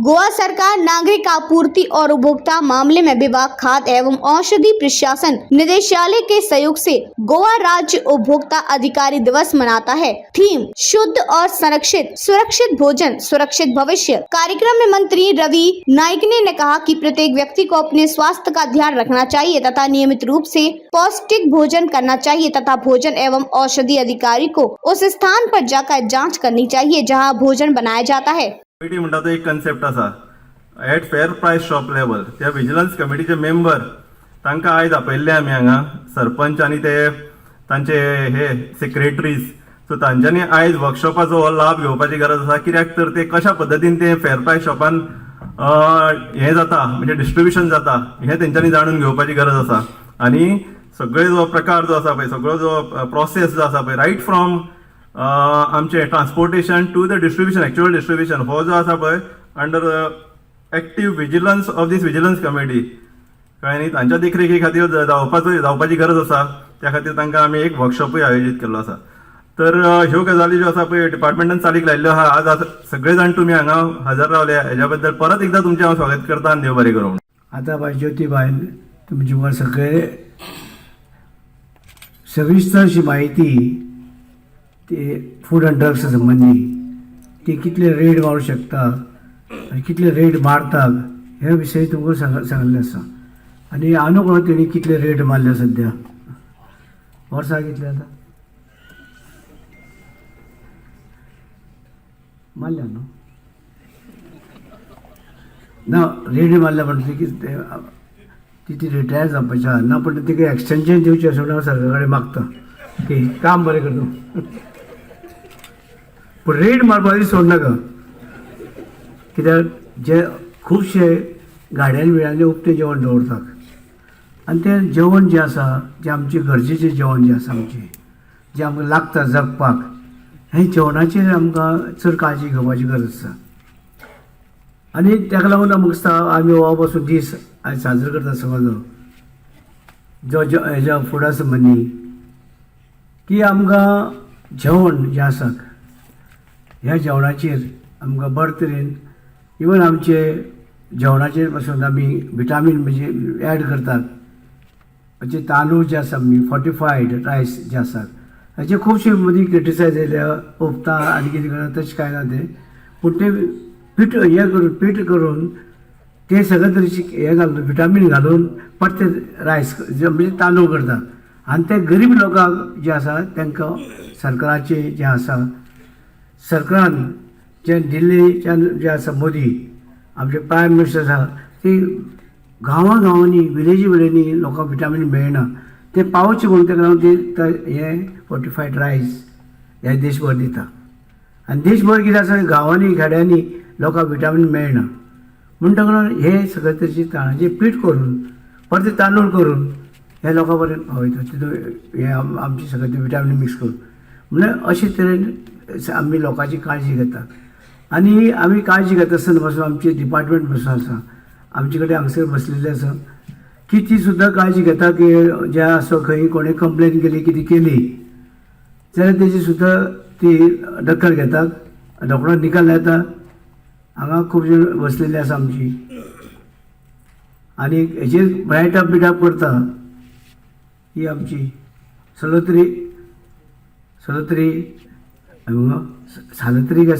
गोवा सरकार नागरिक आपूर्ति और उपभोक्ता मामले में विभाग खाद्य एवं औषधि प्रशासन निदेशालय के सहयोग से गोवा राज्य उपभोक्ता अधिकारी दिवस मनाता है। थीम शुद्ध और संरक्षित सुरक्षित भोजन सुरक्षित भविष्य। कार्यक्रम में मंत्री रवि नाइकने ने कहा कि प्रत्येक व्यक्ति को अपने स्वास्थ्य का ध्यान रखना चाहिए तथा नियमित रूप से पौष्टिक भोजन करना चाहिए तथा भोजन एवं औषधि अधिकारी को उस स्थान पर जाकर जाँच करनी चाहिए जहाँ भोजन बनाया जाता है। कमिटी म्हणटा तो एक कन्सेप्ट आसा एट फेअर प्रायस शॉप लेवल त्या विजिलन्स कमिटीचे मेंबर तांकां आयज आपयल्ले आमी हांगा सरपंच आनी ते तांचे हे सेक्रेटरीज सो तांच्यांनी आयज वर्कशॉपाचो हो लाभ घेवपाची गरज आसा कित्याक तर ते कशा पद्दतीन ते फेअर प्रायस शॉपान हे जाता म्हणजे डिस्ट्रिब्युशन जाता हे तेंच्यांनी जाणून घेवपाची गरज आसा आनी सगळे जो प्रकार जो आसा पळय सगळो जो प्रोसेस जो आसा पळय रायट फ्रॉम आमचे transportation to the distribution actual distribution हो जो आसा पळय under active vigilance of this vigilance committee कळ्ळें न्ही तांच्या देखरेखी खातीर जावपाची गरज आसा त्या खातीर तांकां आमी एक वर्कशॉपूय आयोजीत केल्लो आसा। तर ह्यो गजाली ज्यो आसा पळय डिपार्टमेंटान चालीक लायल्ल्यो आहा आज सगळे जाण तुमी हांगा हजर रावले हेज्या बद्दल परत एकदां तुमचें हांव स्वागत करता आनी देव बरें करूं। आतां बाय ज्योतिबाय तुमची मुखार सविस्तर अशी म्हायती ते फूड अँड ड्रग्स संबंधी ते कितले रेड मारूं शकता आनी कितले रेड मारतात ह्या विशयी तुमकां सांगलें आसा आनी हांव नकळो तेणी कितले रेड मारल्या सद्या वर्सां कितले आतां मारल्या न्हू ना रेड मारल्या म्हणटा ती रिटायर जावपाची आहा ना पण तिका एक्सटेंशन दिवचें अशें म्हणून सरकारा कडेन मागता की काम बरें कर तूं पूण रेड मारपाची सोडनाका कित्याक जे खुबशे गाड्यांनी बिड्यांनी उक्तें जेवण दवरतात आनी तें जेवण जें आसा जें आमचें गरजेचें जेवण जें आसा आमचें जें आमकां लागता जगपाक हें जेवणाचेर आमकां चड काळजी घेवपाची गरज आसा आनी ताका लागून आमकां दिसता आमी हो पासून दीस आयज साजरो करता समज जो हेज्या फुडा संबंदी की आमकां जेवण जें आसा ह्या जेवणाचेर आमकां बरे तरेन इवन आमचे जेवणाचेर पासून आमी विटामीन म्हणजे ॲड करतात म्हणजे तांदूळ जे आसा आमी फॉर्टिफायड रायस जे आसात हाचे खुबशे मदीं क्रिटिसायज येयल्या ओपता आनी कितें करता तशें कांय ना तें पूण ते पीठ करून ते सगळे तरेची हे घालून विटामीन घालून परते रायस म्हणजे तांदूळ करतात आनी ते गरीब लोकांक जे आसा तांकां सरकाराचे जे आसा सरकारान जे दिल्लीच्यान जे आसा मोदी आमचे प्रायम मिनिस्टर आसा ते गांवांनी विलेजी लोकांक विटामीन मेळना ते पावचे म्हणून ताका लागून ते हे फॉर्टिफायड रायस हे देशभर दिता आनी देशभर कितें आसा गांवांनी खेड्यांनी लोकांक विटामीन मेळना म्हणटा लागून हे सगळे तरेचे तांदळाचें पीठ करून परते तांदूळ करून हे लोकां पर्यंत पावयता तितून हे आमचे सगळे ते विटामीन मिक्स करून म्हणजे अशे तरेन आमी लोकांची काळजी घेतात आनी आमी काळजी घेता आसतना पासून आमचे डिपार्टमेंट पासून आसा आमचे कडेन हांगसर बसलेले आसा की ती सुद्दां काळजी घेता की जे आसा खंय कोणें कंप्लेन केली कितें केली जाल्यार तेजी सुद्दां ती दखल घेतात रोखडो निकाल येता हांगा खूब जाण बसलेली आसा आमची आनी हेजेर रायटअप बिटअप करता ही आमची सलोत्री काय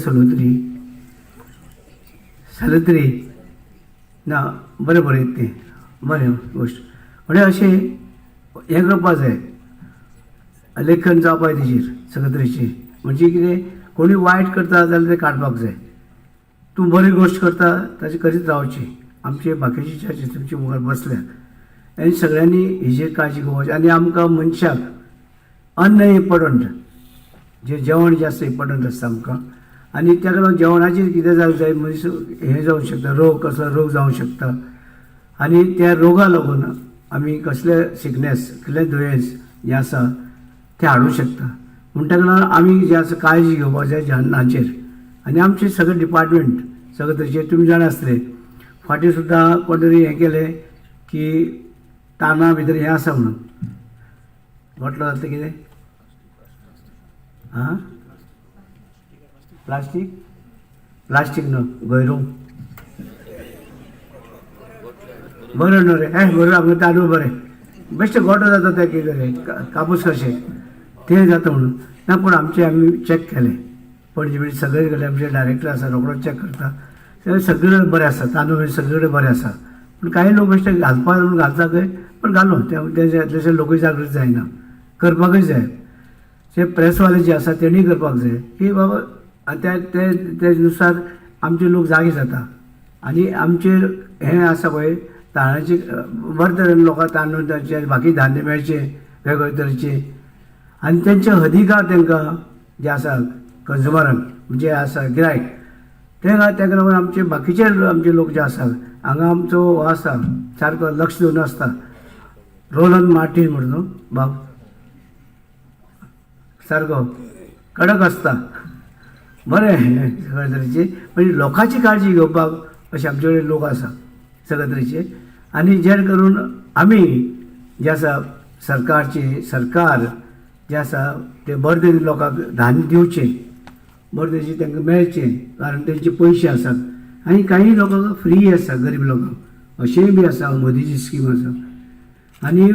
सलोत्री ना बरें तें बरें गोश्ट म्हणजे अशें हें करपा जाय लेखन जावपाक जाय तेजेर सगळे तरेचें म्हणजे कितें कोणी वायट करता जाल्यार तें काडपाक जाय तूं बरी गोश्ट करता ताची करीत रावची आमचे बाकीचे चर्चे तुमचे मुखार बसल्या आनी सगळ्यांनी हेजेर काळजी घेवपाची आनी आमकां मनशाक अन्न इम्पॉर्टंट जे जेवण जे आसता इम्पॉर्टंट आसता आमकां आनी ताका लागून जेवणाचेर कितें जावंक जाय मनीस हें जावंक शकता कसलो रोग जावंक शकता आनी त्या रोगा लागून आमी कसले सिकनेस कसलें दुयेंस जें आसा तें हाडूंक शकता म्हण ताका लागून आमी जें आसा काळजी घेवपाक जाय जेवणाचेर आनी आमचे सगळे डिपार्टमेंट सगळे तरेचे तुमी जाण आसले फाटीं सुद्दां कोण तरी हें केलें की तांदळा भितर हें आसा म्हणून म्हटलो जाता कितें प्लास्टीक न्हू गैरू बरं न्हू रे बरं आमकां तांदूळ बरें बेश्टे गोठो जाता ते कितें कापूस कशें तें जाता म्हणून ना पूण आमी चॅक केलें पणजे बिणजे सगळे कडेन आमचे डायरेक्टर आसा रोखडोच चॅक करता सगळे कडेन बरें आसा तांदूळ बीन सगळे कडेन बरें आसा पूण कांय लोक बेश्टे घालपा म्हणून घालता खंय पण घालूं तशें लोकूय जागृत जायना करपाकूच जाय ते प्रेसवाले जे आसा तेणी करपाक जाय की बाबा ते नुसार आमचे लोक जागे जाता आनी आमचे हें आसा पळय तांदळाचे बरे तरेन लोकांक तांदूळ तांचे बाकी धान्य मेळचे वेगवेगळे तरेचे आनी तेंचे अधिकार तांकां जे आसा कंज्युमरांक जे आसा गिरायक ताका लागून आमचे बाकीचे आमचे लोक जे आसा हांगा आमचो हो आसा सारको लक्ष दिवन आसता रोलन मार्टीन म्हणून न्हू बाब सारको कडक आसता बरें सगळे तरेचे म्हणजे लोकांची काळजी घेवपाक अशे आमचे कडेन लोक आसा सगळे तरेचे आनी जे करून आमी जे आसा सरकार जे आसा ते बरे तरेन लोकांक धान्य दिवचें बरे तरेचे तांकां मेळचें कारण तेंचे पयशे आसात आनी काही लोकांक फ्री आसा गरीब लोकांक अशेंय बी आसा मोदीची स्कीम आसा आनी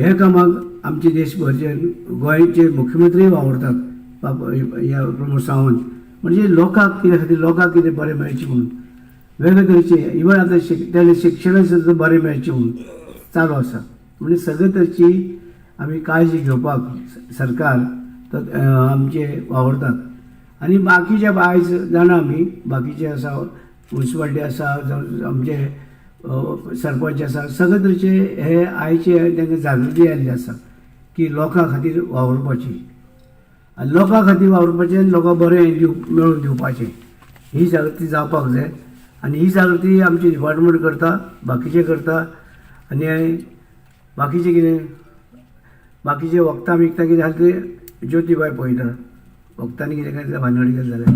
हे कामाक आमचे देशभरचे गोंयचे मुख्यमंत्री वावरतात ह्या प्रमोद सावंत म्हणजे लोकांक कितें खातीर लोकांक कितें बरें मेळचें म्हणून वेगळे तरेचे इवन आतां तेणे शिक्षण सुद्दां बरें मेळचें म्हणून चालू आसा म्हणजे सगळे तरेची आमी काळजी घेवपाक सरकार आमचे वावरतात आनी बाकीचे आयज जाणा आमी बाकीचे आसा म्युन्सिपालिटी आसा आमचे सरपंच आसा सगळे तरेचे हे आयचे तांकां जागृती आयिल्ली आसा की लोकां खातीर वावरपाची आनी लोकां खातीर वावरपाचें आनी लोकांक बरें मेळून दिवपाचें ही जागृती जावपाक जाय आनी ही जागृती आमची डिपार्टमेंट करता बाकीचे करता आनी बाकीचे कितें बाकीचे वखदां विकता कितें आसा ते ज्योतिबाय पळयता वखदांनी कितें काय भानगडी केली जाल्यार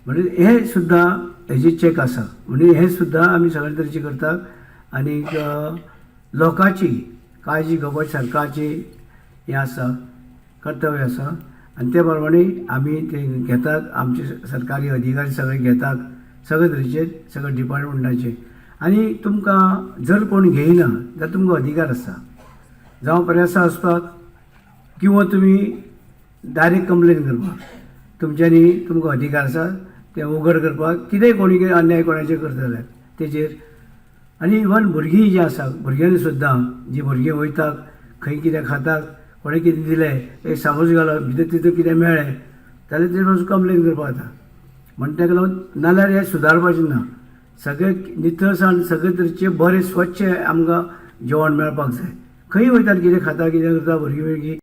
म्हणजे हे सुद्दां हेजी चॅक आसा म्हणजे हे सुद्दां आमी सगळे तरेचे करतात आनी लोकांची काळजी घेवपाची सरकारची हें आसा कर्तव्य आसा आनी ते प्रमाणे आमी ते घेतात आमचे सरकारी अधिकारी सगळे घेतात सगळे तरेचे सगळे डिपार्टमेंटाचे आनी तुमकां जर कोण घेयना जाल्यार तुमकां अधिकार आसा जावं प्रेसा वचपाक किंवा तुमी डायरेक्ट कंप्लेन करपाक तुमच्यांनी तुमकां अधिकार आसा तें उघड करपाक कितेंय कोणी अन्याय कोणाचेर करता जाल्यार तेजेर आनी इवन भुरगीं जीं आसा भुरग्यांनी सुद्दां जीं भुरगीं वयतात खंय कितें खातात कोणें कितें दिलें एक समज घालप भितर तितून कितें मेळ्ळें जाल्यार तेजेर वचून कंप्लेन करपाक जाता म्हणटा ताका लागून नाल्यार हें सुदारपाचें ना सगळे नितळसाण सगळे तरेचे बरें स्वच्छ आमकां जेवण मेळपाक जाय खंय वयतात कितें खाता कितें करता भुरगीं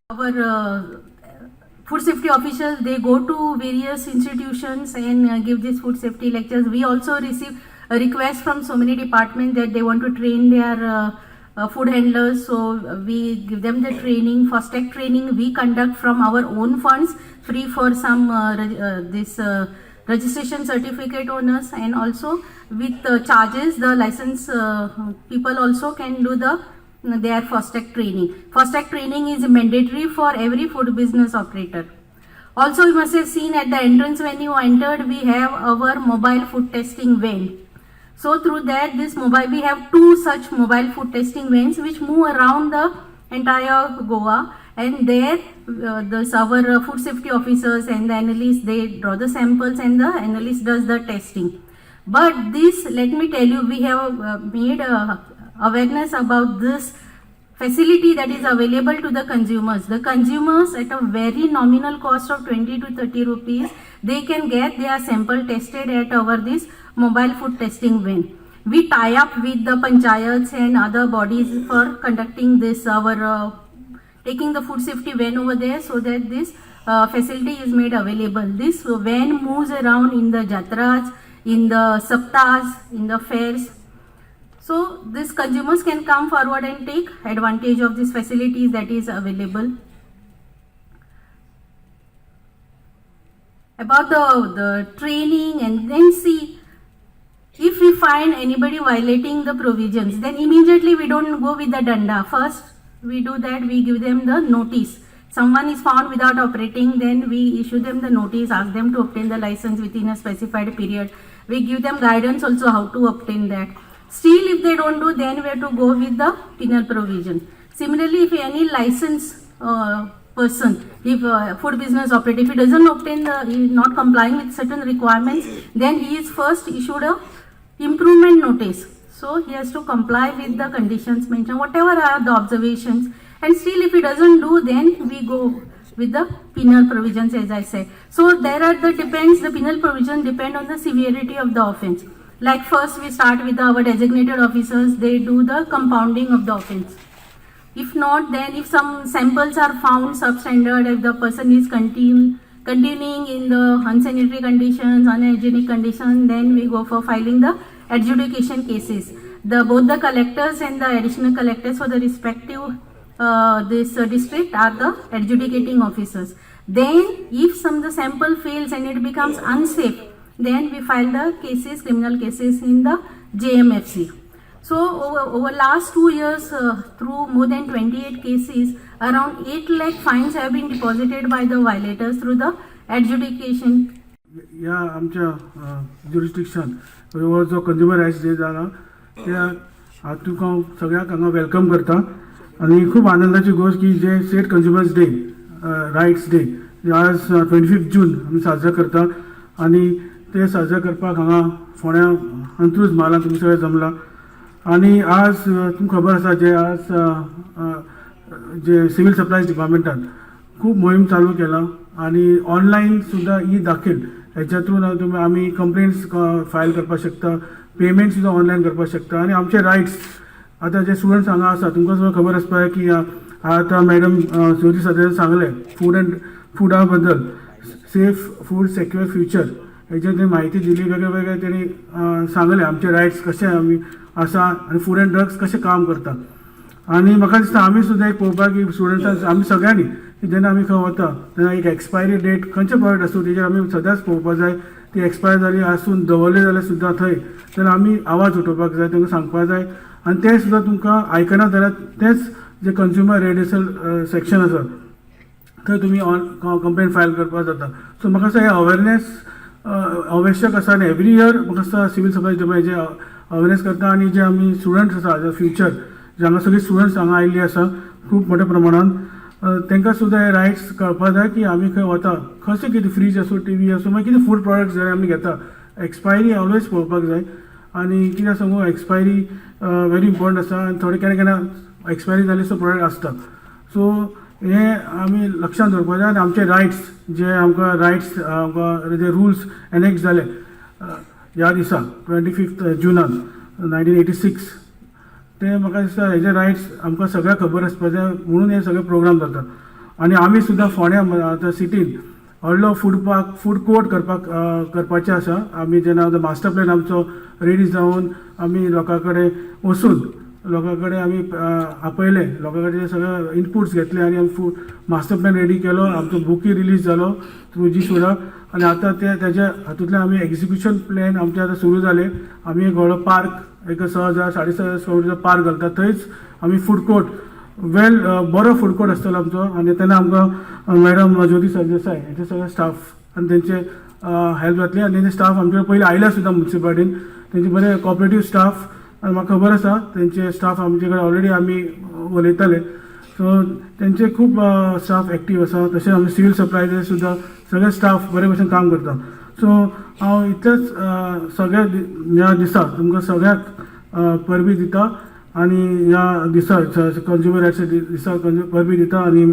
Food safety officials, they go to various institutions and give these food safety lectures. We also receive a request from so many departments that they want to train their food handlers. So we give them the training. Fast track training we conduct from our own funds, free for some registration certificate owners, and also with charges. The license people also can do their fast track training. Fast track training is mandatory for every food business operator. Also, you must have seen at the entrance when you entered, we have our mobile food testing van. So through that, we have 2 such mobile food testing vans which move around the entire Goa, and there our food safety officers and the analysts, they draw the samples and the analyst does the testing. But this, let me tell you, we have made awareness about this facility that is available to the consumers. The consumers at a very nominal cost of 20 to 30 rupees, they can get their sample tested at our this mobile food testing van. We tie up with the panchayats and other bodies for conducting this, taking the food safety van over there so that this facility is made available. This van moves around in the jatras, in the saptas, in the fairs. So these consumers can come forward and take advantage of these facilities that is available. About the training, and then see, if we find anybody violating the provisions, then immediately we don't go with the danda. First we do that, we give them the notice. Someone is found without operating, then we issue them the notice, ask them to obtain the license within a specified period. We give them guidance also how to obtain that. Still, if they don't do, then we have to go with the penal provision. Similarly, if any license person, if food business operator, if he doesn't obtain he is not complying with certain requirements, then he is first issued a improvement notice. So he has to comply with the conditions mentioned, whatever are the observations. And still, if he doesn't do, then we go with the penal provisions, as I said. So there are the penal provision depend on the severity of the offense. Like first we start with our designated officers, they do the compounding of the offense. If not, then if some samples are found substandard, if the person is continuing in the unsanitary conditions, unhygienic conditions, then we go for filing the adjudication cases. Both the collectors and the additional collectors for the respective district are the adjudicating officers. Then if the sample fails and it becomes unsafe, then we file the cases, criminal cases in the JMFC. So over last 2 years, through more than 28 cases, around 8 lakh fines have been deposited by the violators through the adjudication. या आमच्या jurisdiction जो consumer rights day जाला त्या हातूंक हांव सगळ्यांक हांगा welcome करता आनी खूब आनंदाची गोष्ट की जे state consumers day rights day आज 25 जून आमी साजरा करता आनी ते साजरा करपाक हांगा फोंड्या अंत्रूज म्हालांत तुमी सगळे जमला आनी आज तुमकां खबर आसा जे आज जे सिव्हिल सप्लायज डिपार्टमेंटान खूब मोहीम चालू केला आनी ऑनलायन सुद्दां ई दाखील हेच्यातून तुमी आमी कंप्लेंट्स फायल करपाक शकता पेमेंट सुद्दां ऑनलायन करपाक शकता आनी आमचे रायट्स आतां जे स्टुडंट्स हांगा आसा तुमकां सुद्दां खबर आसपा जाय की आतां मॅडम ज्योती सदान सांगलें फुडा बद्दल सेफ फूड सेक्युअर फ्युचर हेजेर तेणी म्हायती दिली वेगळे वेगळे तेणी सांगलें आमचे रायट्स कशे आमी आसा आनी फूड एंड ड्रग्स कशें काम करता आनी म्हाका दिसता आमी सुद्दां एक पळोवपाक की स्टुडंट्सांक आमी सगळ्यांनी जेन्ना आमी खंय वता तेन्ना एक एक्सपायरी डेट खंयचे प्रॉडक्ट आसूं तेजेर आमी सदांच पळोवपाक जाय ती एक्सपायर जाली आसून दवरली जाल्यार सुद्दां थंय तेन्ना आमी आवाज उठोवपाक जाय तांकां सांगपाक जाय आनी ते सुद्दां तुमकां आयकना जाल्यार तेच जे कंज्युमर रेडियल सेक्शन आसा थंय तुमी कंप्लेन फायल करपाक जाता सो म्हाका दिसता हें अवेरनेस आवश्यक आसा आनी एवरी इयर म्हाका दिसता सिव्हिल सप्लाय डिपार्टमेंट जे अवेरनेस करता आनी जे आमी स्टुडंट्स आसा जे फ्युचर जे हांगा सगळी स्टुडंट्स हांगा आयिल्ली आसा खूब मोठ्या प्रमाणान तांकां सुद्दां हे रायट्स कळपाक जाय की आमी खंय वता कशें कितें फ्रीज आसूं टी आसूं मागीर कितें फूड प्रॉडक्ट्स जर आमी घेता एक्सपायरी ऑलवेज पळोवपाक जाय आनी कितें सांगू एक्सपायरी व्हेरी इम्पॉर्टंट आसा आनी थोडे केन्ना केन्ना एक्सपायरी जाल्ले सो प्रॉडक्ट आसता सो हे आमी लक्षांत दवरपाक जाय आनी आमचे रायट्स जे आमकां रायट्स आमकां जे रुल्स एनेक्ट जाले ह्या दिसा 25 जुनान 1986 ते म्हाका दिसता हेजे रायट्स आमकां सगळ्यांक खबर आसपा जाय म्हणून हे सगळे प्रोग्राम जाता आनी आमी सुद्दां फोंड्या आतां सिटीन व्हडलो फूड कोर्ट करपाचें आसा आमी जेन्ना मास्टर प्लॅन आमचो रेडी जावन आमी लोकां कडेन वचून लोकां कडेन आमी आपयले लोकां कडेन सगळे इनपुट्स घेतले आनी आमी मास्टर प्लॅन रेडी केलो आमचो बुकी रिलीज जालो थ्रू जी सुडा आनी आतां तेज्या हातूंतल्यान आमी एग्जिक्युशन प्लॅन आमचे आतां सुरू जाले आमी एक व्हडलो पार्क एक 6,000 6,500 स्क्वेअर पार्क घालता थंयच आमी फूड कोर्ट बरो फूड कोर्ट आसतलो आमचो आनी तेन्ना आमकां मॅडम ज्योती सरदेसाय हेचे सगळे स्टाफ आनी तेंचे हेल्प जातली आनी तेंचे स्टाफ आमचे पयलीं आयल्या सुद्दां म्युनिसिपालिटीन तेंचे बरे कॉपरेटीव स्टाफ आनी म्हाका खबर आसा तेंचे स्टाफ आमचे कडेन ऑलरेडी आमी उलयताले सो तेंचे खूब स्टाफ एक्टीव आसा तशेंच आमी सिव्हिल सप्लायचे सुद्दां सगळे स्टाफ बरे भशेन काम करता सो हांव इतलेंच सगळ्या ह्या दिसा तुमकां सगळ्याक परबी दिता आनी ह्या दिसा कंज्युमर रायट्स दिसा परबी दिता आनी